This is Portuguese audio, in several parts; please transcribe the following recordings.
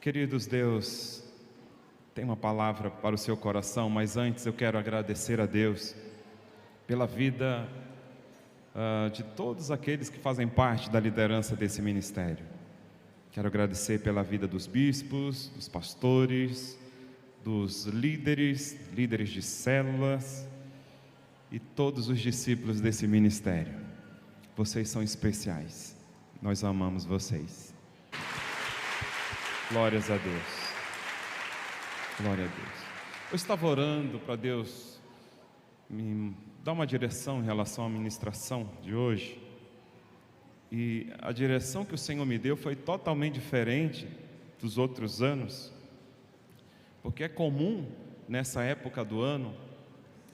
Queridos, Deus tem uma palavra para o seu coração, mas antes eu quero agradecer a Deus pela vida de todos aqueles que fazem parte da liderança desse ministério. Quero agradecer pela vida dos bispos, dos pastores, dos líderes de células e todos os discípulos desse ministério. Vocês são especiais, nós amamos vocês. Glórias a Deus. Glória a Deus. Eu estava orando para Deus me dar uma direção em relação à ministração de hoje. E a direção que o Senhor me deu foi totalmente diferente dos outros anos. Porque é comum, nessa época do ano,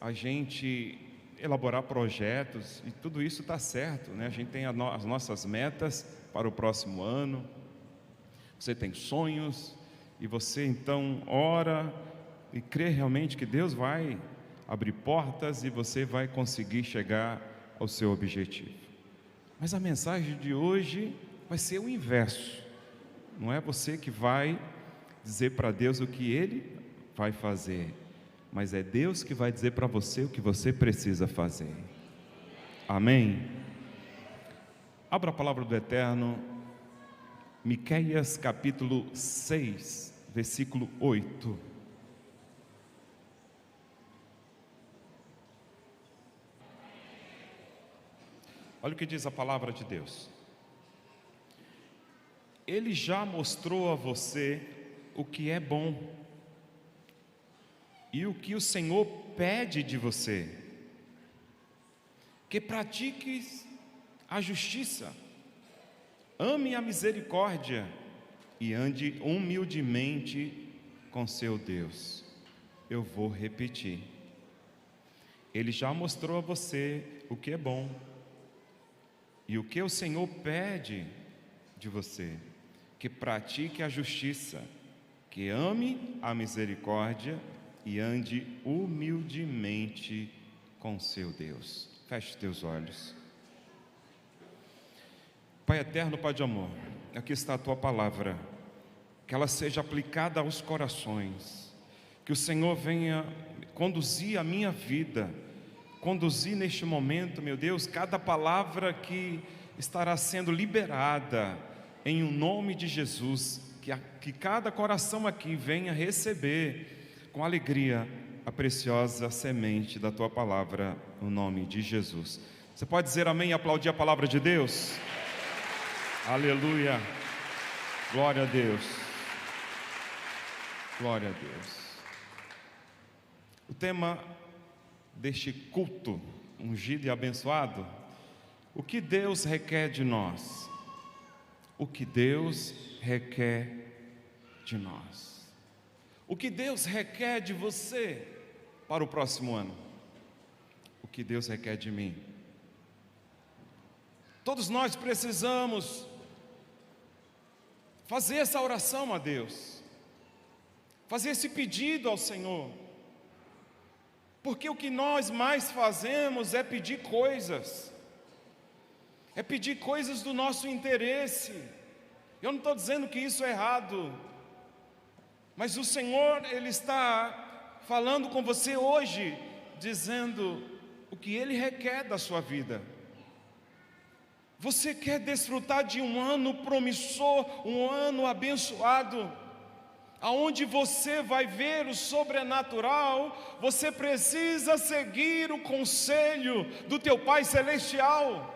a gente elaborar projetos, e tudo isso está certo, né? A gente tem as nossas metas para o próximo ano. Você tem sonhos, e você então ora e crê realmente que Deus vai abrir portas e você vai conseguir chegar ao seu objetivo. Mas a mensagem de hoje vai ser o inverso. Não é você que vai dizer para Deus o que Ele vai fazer, mas é Deus que vai dizer para você o que você precisa fazer. Amém? Abra a palavra do Eterno, Miqueias capítulo 6, versículo 8. Olha o que diz a palavra de Deus. Ele já mostrou a você o que é bom e o que o Senhor pede de você: que pratiques a justiça, ame a misericórdia e ande humildemente com seu Deus. Eu vou repetir. Ele já mostrou a você o que é bom e o que o Senhor pede de você: que pratique a justiça, que ame a misericórdia e ande humildemente com seu Deus. Feche os teus olhos. Pai eterno, Pai de amor, aqui está a tua palavra, que ela seja aplicada aos corações, que o Senhor venha conduzir a minha vida, conduzir neste momento, meu Deus, cada palavra que estará sendo liberada, em o nome de Jesus, que cada coração aqui venha receber com alegria a preciosa semente da tua palavra, no nome de Jesus. Você pode dizer amém e aplaudir a palavra de Deus? Aleluia, glória a Deus, glória a Deus. O tema deste culto ungido e abençoado: o que Deus requer de nós? O que Deus requer de nós? O que Deus requer de você para o próximo ano? O que Deus requer de mim? Todos nós precisamos fazer essa oração a Deus, fazer esse pedido ao Senhor, porque o que nós mais fazemos é pedir coisas, do nosso interesse. Eu não estou dizendo que isso é errado, mas o Senhor, Ele está falando com você hoje, dizendo o que Ele requer da sua vida. Você quer desfrutar de um ano promissor, um ano abençoado, aonde você vai ver o sobrenatural? Você precisa seguir o conselho do teu Pai Celestial.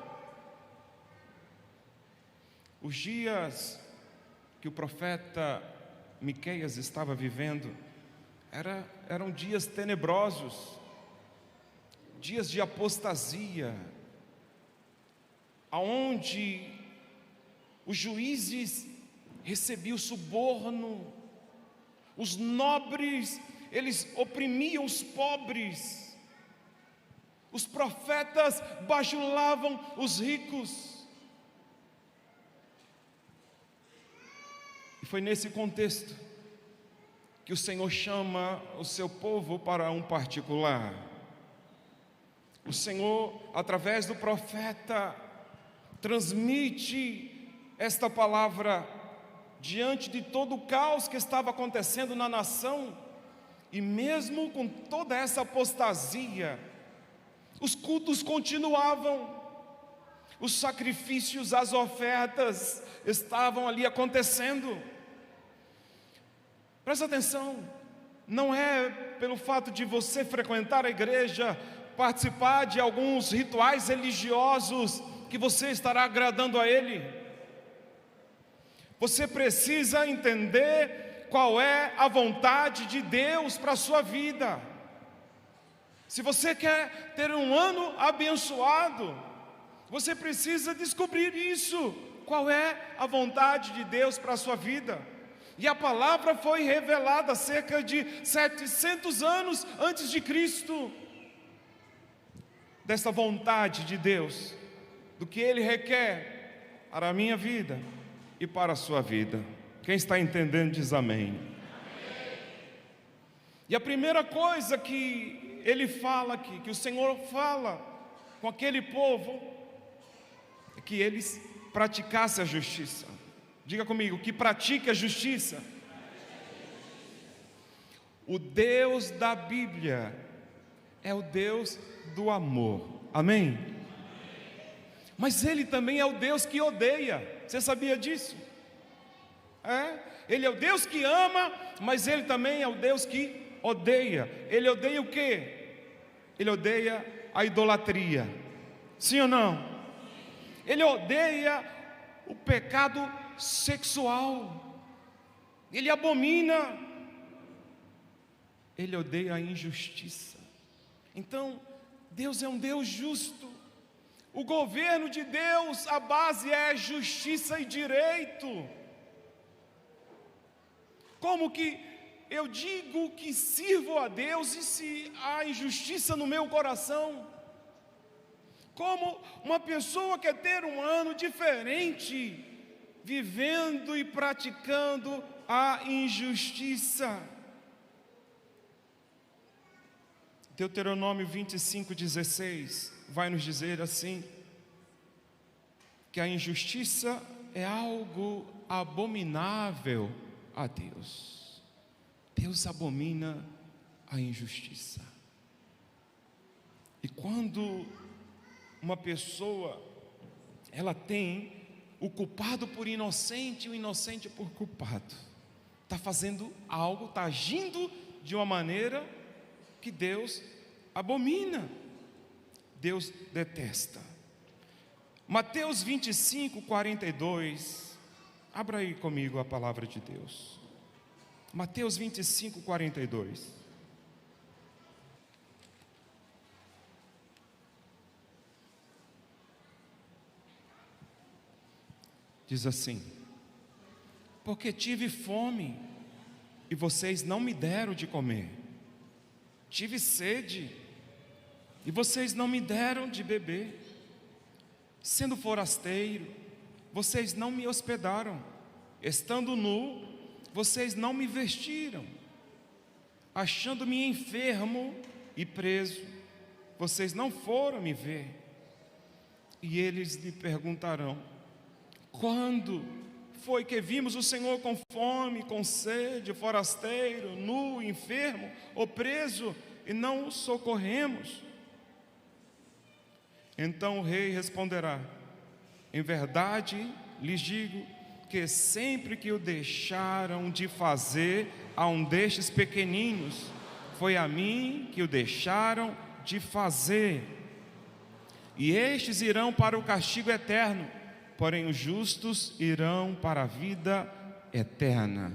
Os dias que o profeta Miqueias estava vivendo eram dias tenebrosos, dias de apostasia, aonde os juízes recebiam suborno, os nobres, eles oprimiam os pobres, os profetas bajulavam os ricos. E foi nesse contexto que o Senhor chama o seu povo para um particular. O Senhor, através do profeta, transmite esta palavra diante de todo o caos que estava acontecendo na nação, e mesmo com toda essa apostasia, os cultos continuavam, os sacrifícios, as ofertas estavam ali acontecendo. Presta atenção, não é pelo fato de você frequentar a igreja, participar de alguns rituais religiosos, que você estará agradando a Ele. Você precisa entender qual é a vontade de Deus para a sua vida. Se você quer ter um ano abençoado, você precisa descobrir isso, qual é a vontade de Deus para a sua vida. E a palavra foi revelada cerca de 700 anos antes de Cristo, dessa vontade de Deus, do que Ele requer para a minha vida e para a sua vida. Quem está entendendo diz amém. Amém. E a primeira coisa que Ele fala aqui, que o Senhor fala com aquele povo, é que eles praticassem a justiça. Diga comigo, que pratique a justiça. O Deus da Bíblia é o Deus do amor, amém? Mas Ele também é o Deus que odeia, você sabia disso? Ele é o Deus que ama, mas Ele também é o Deus que odeia. Ele odeia o quê? Ele odeia a idolatria, sim ou não? Ele odeia o pecado sexual, Ele abomina, Ele odeia a injustiça. Então, Deus é um Deus justo. O governo de Deus, a base é justiça e direito. Como que eu digo que sirvo a Deus e se há injustiça no meu coração? Como uma pessoa quer ter um ano diferente, vivendo e praticando a injustiça? Deuteronômio 25:16 vai nos dizer assim, que a injustiça é algo abominável a Deus. Deus abomina a injustiça. E quando uma pessoa, ela tem o culpado por inocente e o inocente por culpado, está fazendo algo, está agindo de uma maneira que Deus abomina, Deus detesta. Mateus 25:42, abra aí comigo a palavra de Deus. Mateus 25:42. Diz assim: porque tive fome e vocês não me deram de comer, tive sede e vocês não me deram de beber, sendo forasteiro, vocês não me hospedaram, estando nu, vocês não me vestiram, achando-me enfermo e preso, vocês não foram me ver. E eles lhe perguntarão: quando foi que vimos o Senhor com fome, com sede, forasteiro, nu, enfermo ou preso, e não o socorremos? Então o rei responderá: em verdade lhes digo que sempre que o deixaram de fazer a um destes pequeninos, foi a mim que o deixaram de fazer. E estes irão para o castigo eterno, porém os justos irão para a vida eterna.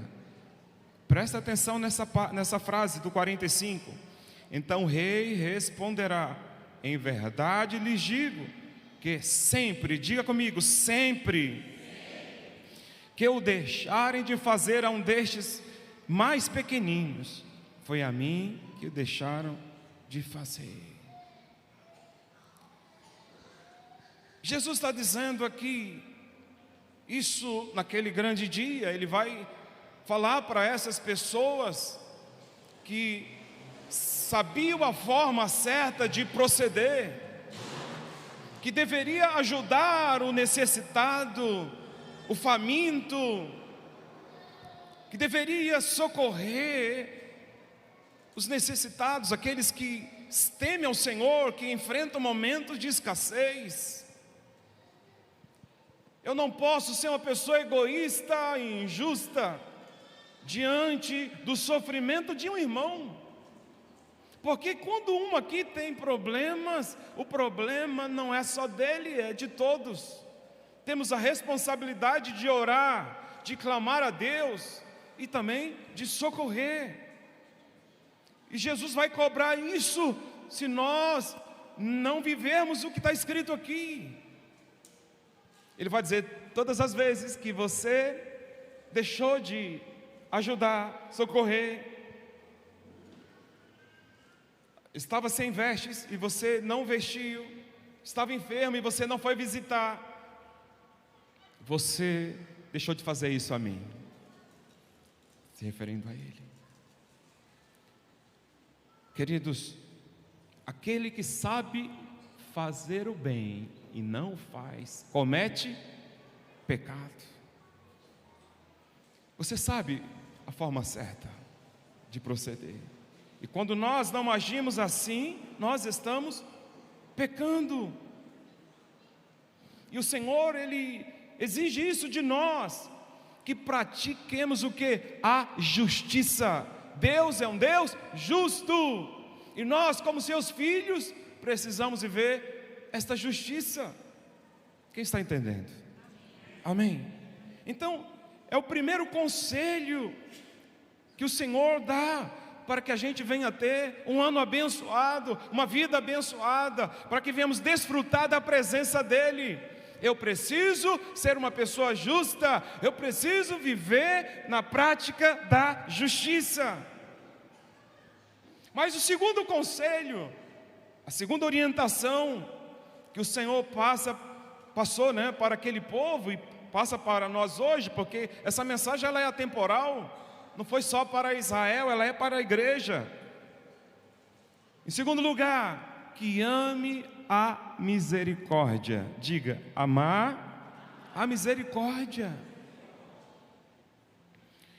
Presta atenção nessa frase do 45. Então o rei responderá: em verdade lhes digo que sempre, diga comigo, sempre, que o deixarem de fazer a um destes mais pequeninos, foi a mim que o deixaram de fazer. Jesus está dizendo aqui, isso naquele grande dia, Ele vai falar para essas pessoas que sabiam a forma certa de proceder, que deveria ajudar o necessitado, o faminto, que deveria socorrer os necessitados, aqueles que temem ao Senhor, que enfrentam momentos de escassez. Eu não posso ser uma pessoa egoísta e injusta diante do sofrimento de um irmão, porque quando um aqui tem problemas, o problema não é só dele, é de todos. Temos a responsabilidade de orar, de clamar a Deus e também de socorrer. E Jesus vai cobrar isso se nós não vivermos o que está escrito aqui. Ele vai dizer: todas as vezes que você deixou de ajudar, socorrer, estava sem vestes e você não vestiu, estava enfermo e você não foi visitar, você deixou de fazer isso a mim. Se referindo a Ele. Queridos, aquele que sabe fazer o bem e não faz, comete pecado. Você sabe a forma certa de proceder. E quando nós não agimos assim, nós estamos pecando. E o Senhor, Ele exige isso de nós, que pratiquemos o que? A justiça. Deus é um Deus justo, e nós, como seus filhos, precisamos viver esta justiça. Quem está entendendo? Amém? Então, é o primeiro conselho que o Senhor dá para que a gente venha ter um ano abençoado, uma vida abençoada, para que venhamos desfrutar da presença dEle. Eu preciso ser uma pessoa justa, eu preciso viver na prática da justiça. Mas o segundo conselho, a segunda orientação que o Senhor passou, para aquele povo e passa para nós hoje, porque essa mensagem ela é atemporal, não foi só para Israel, ela é para a igreja. Em segundo lugar, que ame a misericórdia. Diga, amar a misericórdia.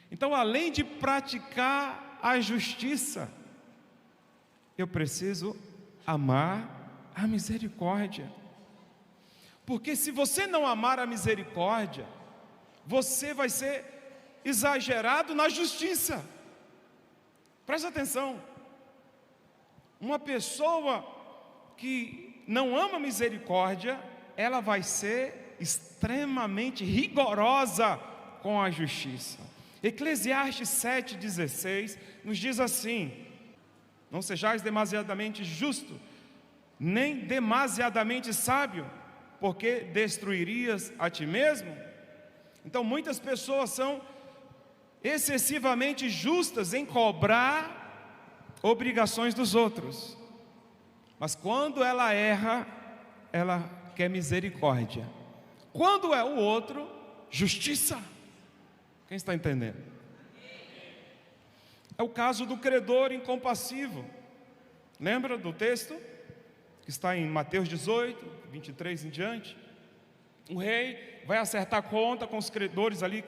Então, além de praticar a justiça, eu preciso amar a misericórdia. Porque se você não amar a misericórdia, você vai ser exagerado na justiça. Presta atenção. Uma pessoa que não ama misericórdia, ela vai ser extremamente rigorosa com a justiça. Eclesiastes 7,16 nos diz assim: não sejais demasiadamente justo, nem demasiadamente sábio, porque destruirias a ti mesmo. Então muitas pessoas são excessivamente justas em cobrar obrigações dos outros, mas quando ela erra, ela quer misericórdia. Quando é o outro, justiça. Quem está entendendo? É o caso do credor incompassivo. Lembra do texto? Que está em Mateus 18, 23 em diante. O rei vai acertar conta com os credores ali,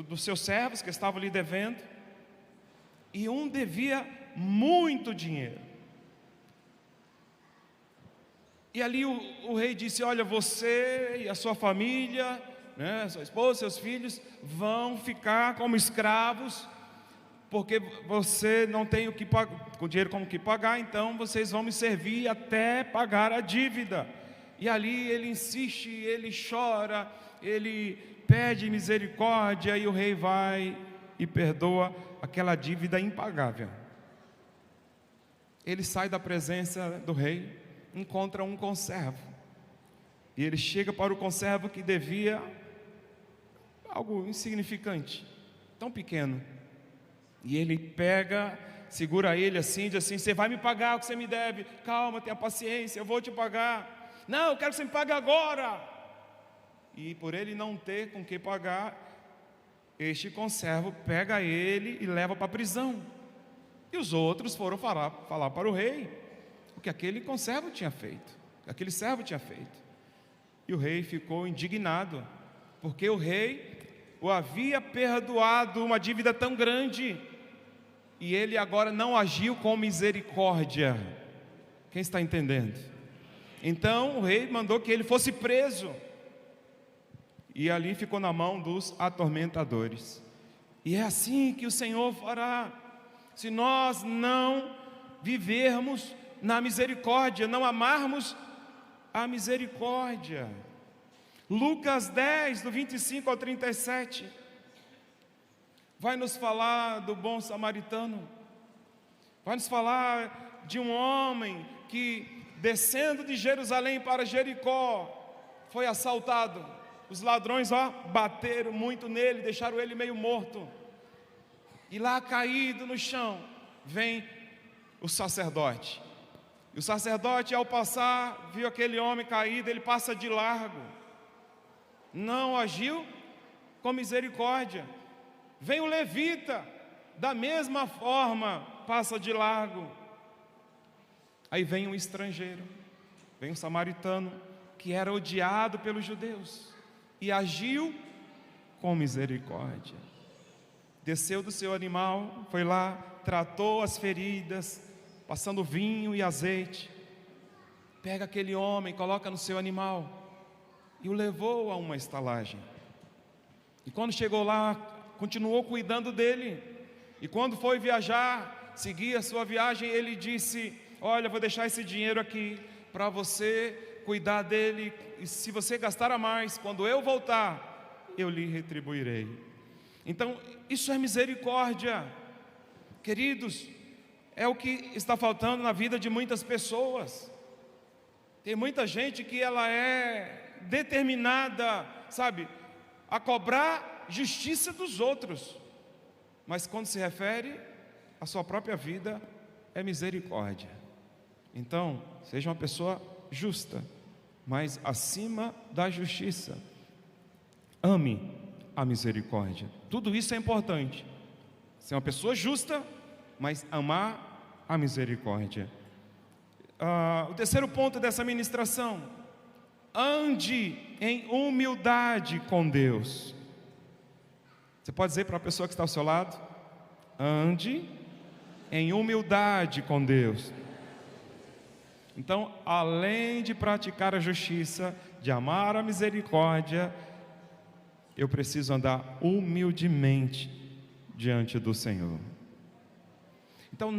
dos seus servos que estavam ali devendo. E um devia muito dinheiro. E ali o rei disse: olha, você e a sua família, sua esposa, seus filhos, vão ficar como escravos, porque você não tem com dinheiro como que pagar, então vocês vão me servir até pagar a dívida. E ali ele insiste, ele chora, ele pede misericórdia, e o rei vai e perdoa aquela dívida impagável. Ele sai da presença do rei, encontra um conservo, e ele chega para o conservo que devia algo insignificante, tão pequeno, e ele pega, segura ele assim, diz assim: você vai me pagar o que você me deve, calma, tenha paciência, eu vou te pagar. Não, eu quero que você me pague agora. E por ele não ter com que pagar, este conservo pega ele e leva para a prisão. E os outros foram falar para o rei o que aquele conservo tinha feito, aquele servo tinha feito. E o rei ficou indignado, porque o rei o havia perdoado uma dívida tão grande, e ele agora não agiu com misericórdia. Quem está entendendo? Então o rei mandou que ele fosse preso, e ali ficou na mão dos atormentadores. E é assim que o Senhor fará, se nós não vivermos na misericórdia, não amarmos a misericórdia. Lucas 10, do 25 ao 37, vai nos falar do bom samaritano, vai nos falar de um homem que, descendo de Jerusalém para Jericó, foi assaltado. Os ladrões bateram muito nele, deixaram ele meio morto, e lá caído no chão, vem o sacerdote. E o sacerdote, ao passar, viu aquele homem caído, ele passa de largo, não agiu com misericórdia. Vem o levita, da mesma forma, passa de largo. Aí vem um estrangeiro, vem um samaritano, que era odiado pelos judeus, e agiu com misericórdia. Desceu do seu animal, foi lá, tratou as feridas, passando vinho e azeite. Pega aquele homem, coloca no seu animal e o levou a uma estalagem. E quando chegou lá, continuou cuidando dele. E quando foi viajar, seguir a sua viagem, ele disse: olha, vou deixar esse dinheiro aqui para você cuidar dele, e se você gastar a mais, quando eu voltar, eu lhe retribuirei. Então, isso é misericórdia, queridos. É o que está faltando na vida de muitas pessoas. Tem muita gente que ela é determinada, sabe, a cobrar justiça dos outros, mas quando se refere à sua própria vida, é misericórdia. Então, seja uma pessoa justa, mas acima da justiça, ame a misericórdia. Tudo isso é importante. Ser uma pessoa justa, mas amar a misericórdia. O terceiro ponto dessa ministração: ande em humildade com Deus. Você pode dizer para a pessoa que está ao seu lado: ande em humildade com Deus. Então, além de praticar a justiça, de amar a misericórdia, eu preciso andar humildemente diante do Senhor. Então,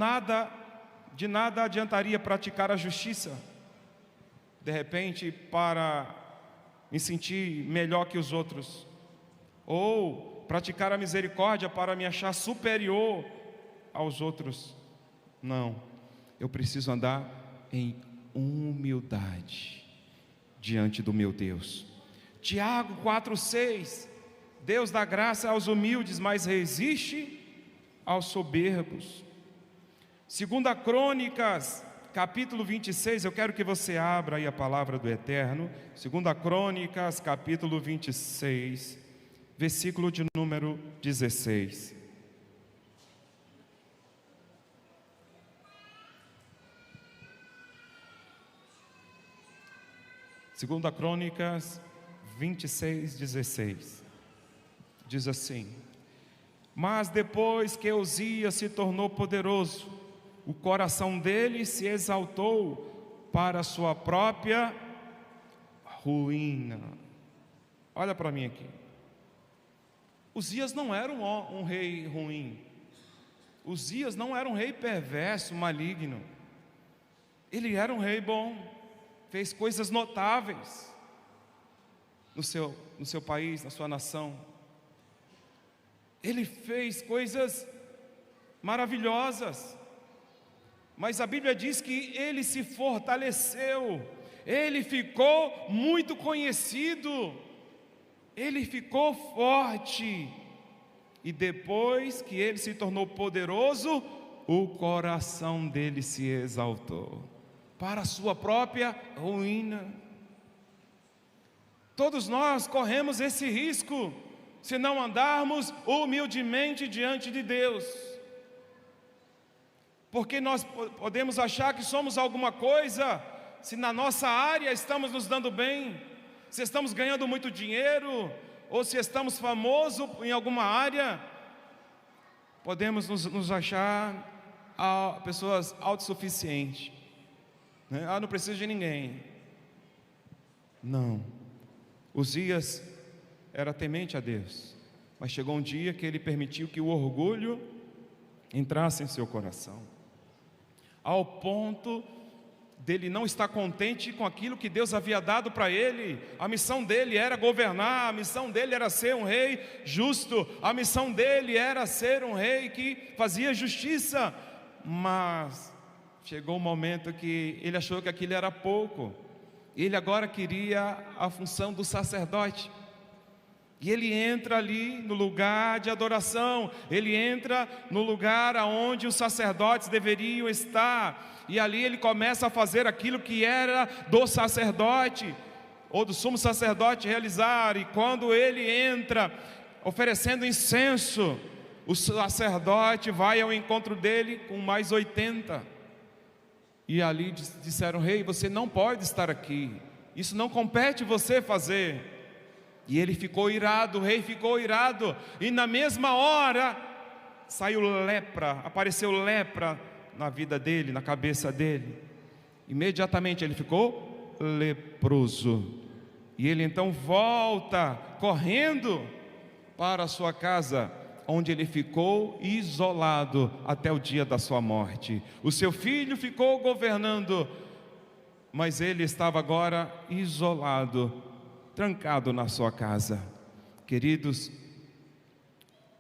de nada adiantaria praticar a justiça, de repente, para me sentir melhor que os outros, ou praticar a misericórdia para me achar superior aos outros. Não, eu preciso andar em humildade diante do meu Deus. Tiago 4,6: Deus dá graça aos humildes, mas resiste aos soberbos. 2 Crônicas, capítulo 26, eu quero que você abra aí a palavra do Eterno. 2 Crônicas, capítulo 26, versículo de número 16. Segunda Crônicas 26, 16, diz assim: mas depois que Uzias se tornou poderoso, o coração dele se exaltou para a sua própria ruína. Olha para mim aqui. Uzias não era um rei ruim. Uzias não era um rei perverso, maligno. Ele era um rei bom, fez coisas notáveis no seu país, na sua nação. Ele fez coisas maravilhosas, mas a Bíblia diz que ele se fortaleceu, ele ficou muito conhecido, ele ficou forte, e depois que ele se tornou poderoso, o coração dele se exaltou para a sua própria ruína. Todos nós corremos esse risco se não andarmos humildemente diante de Deus, porque nós podemos achar que somos alguma coisa, se na nossa área estamos nos dando bem, se estamos ganhando muito dinheiro, ou se estamos famosos em alguma área, podemos nos achar pessoas autossuficientes, né? Não preciso de ninguém. Não, Uzias era temente a Deus, mas chegou um dia que ele permitiu que o orgulho entrasse em seu coração, ao ponto dele não estar contente com aquilo que Deus havia dado para ele. A missão dele era governar, a missão dele era ser um rei justo, a missão dele era ser um rei que fazia justiça, mas chegou um momento que ele achou que aquilo era pouco. Ele agora queria a função do sacerdote, e ele entra ali no lugar de adoração, ele entra no lugar onde os sacerdotes deveriam estar, e ali ele começa a fazer aquilo que era do sacerdote, ou do sumo sacerdote realizar. E quando ele entra oferecendo incenso, o sacerdote vai ao encontro dele com mais 80, e ali disseram: rei, você não pode estar aqui, isso não compete você fazer. E ele ficou irado, o rei ficou irado, e na mesma hora saiu lepra, apareceu lepra na vida dele, na cabeça dele. Imediatamente ele ficou leproso, e ele então volta correndo para a sua casa, onde ele ficou isolado até o dia da sua morte. O seu filho ficou governando, mas ele estava agora isolado, trancado na sua casa. Queridos,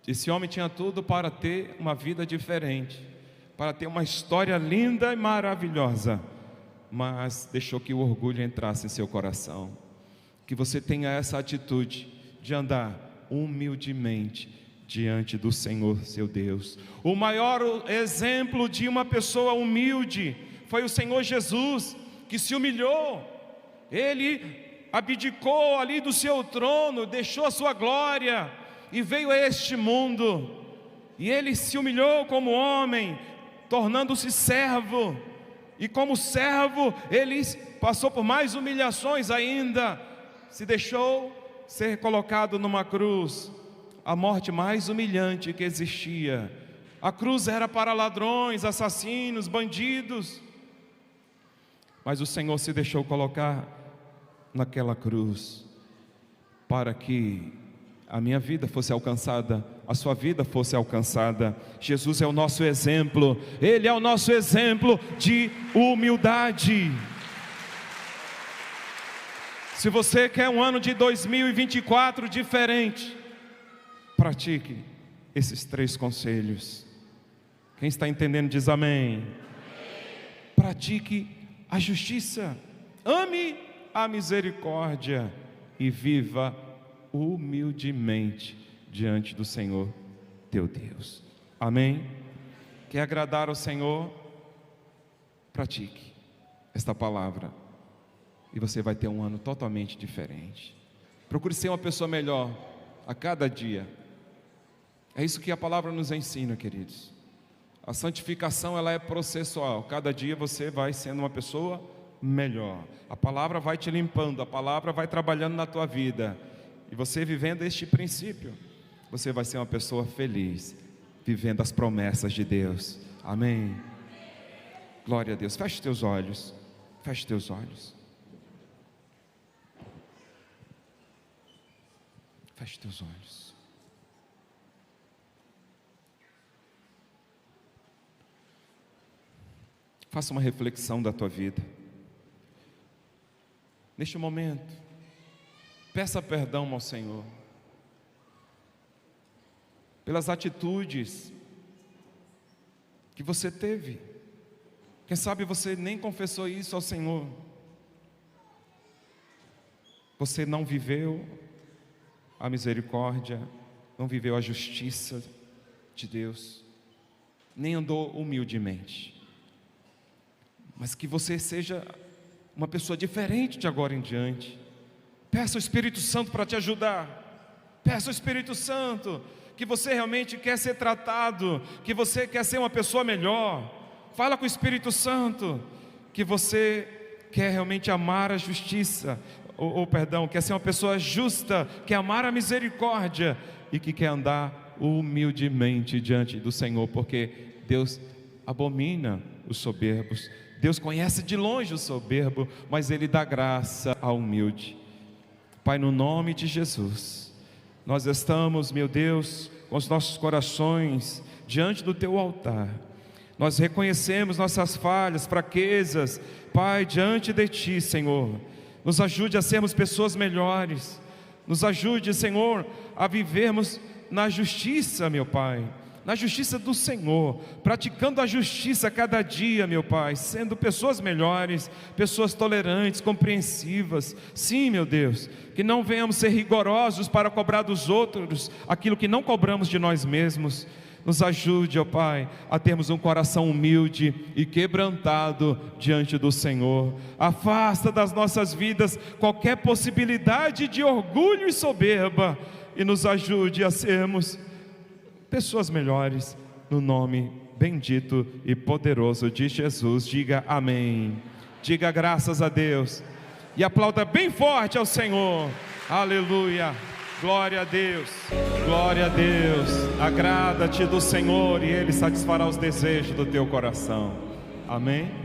esse homem tinha tudo para ter uma vida diferente, para ter uma história linda e maravilhosa, mas deixou que o orgulho entrasse em seu coração. Que você tenha essa atitude de andar humildemente diante do Senhor seu Deus. O maior exemplo de uma pessoa humilde foi o Senhor Jesus, que se humilhou. Ele abdicou ali do seu trono, deixou a sua glória e veio a este mundo, e ele se humilhou como homem, tornando-se servo, e como servo ele passou por mais humilhações ainda, se deixou ser colocado numa cruz, a morte mais humilhante que existia. A cruz era para ladrões, assassinos, bandidos, mas o Senhor se deixou colocar naquela cruz, para que a minha vida fosse alcançada, a sua vida fosse alcançada. Jesus é o nosso exemplo, Ele é o nosso exemplo de humildade. Se você quer um ano de 2024 diferente, pratique esses 3 conselhos. Quem está entendendo diz amém. Pratique a justiça, ame a misericórdia e viva humildemente diante do Senhor teu Deus. Amém? Quer agradar ao Senhor? Pratique esta palavra e você vai ter um ano totalmente diferente. Procure ser uma pessoa melhor a cada dia. É isso que a palavra nos ensina, queridos. A santificação, ela é processual. Cada dia você vai sendo uma pessoa melhor. A palavra vai te limpando, a palavra vai trabalhando na tua vida, e você vivendo este princípio, você vai ser uma pessoa feliz, vivendo as promessas de Deus. Amém? Glória a Deus. Feche teus olhos, feche teus olhos, feche teus olhos. Faça uma reflexão da tua vida. Neste momento, peça perdão ao Senhor pelas atitudes que você teve. Quem sabe você nem confessou isso ao Senhor. Você não viveu a misericórdia, não viveu a justiça de Deus, nem andou humildemente. Mas que você seja uma pessoa diferente de agora em diante. Peça o Espírito Santo para te ajudar. Peça o Espírito Santo, que você realmente quer ser tratado, que você quer ser uma pessoa melhor. Fala com o Espírito Santo que você quer realmente amar a justiça, quer ser uma pessoa justa, quer amar a misericórdia e que quer andar humildemente diante do Senhor, porque Deus abomina os soberbos. Deus conhece de longe o soberbo, mas Ele dá graça ao humilde. Pai, no nome de Jesus, nós estamos, meu Deus, com os nossos corações diante do Teu altar. Nós reconhecemos nossas falhas, fraquezas, Pai, diante de Ti, Senhor. Nos ajude a sermos pessoas melhores. Nos ajude, Senhor, a vivermos na justiça, meu Pai, na justiça do Senhor, praticando a justiça a cada dia, meu Pai, sendo pessoas melhores, pessoas tolerantes, compreensivas. Sim, meu Deus, que não venhamos ser rigorosos para cobrar dos outros aquilo que não cobramos de nós mesmos. Nos ajude, ó Pai, a termos um coração humilde e quebrantado diante do Senhor. Afasta das nossas vidas qualquer possibilidade de orgulho e soberba e nos ajude a sermos pessoas melhores, no nome bendito e poderoso de Jesus. Diga amém, diga graças a Deus e aplauda bem forte ao Senhor. Aleluia, glória a Deus, glória a Deus. Agrada-te do Senhor e Ele satisfará os desejos do teu coração. Amém.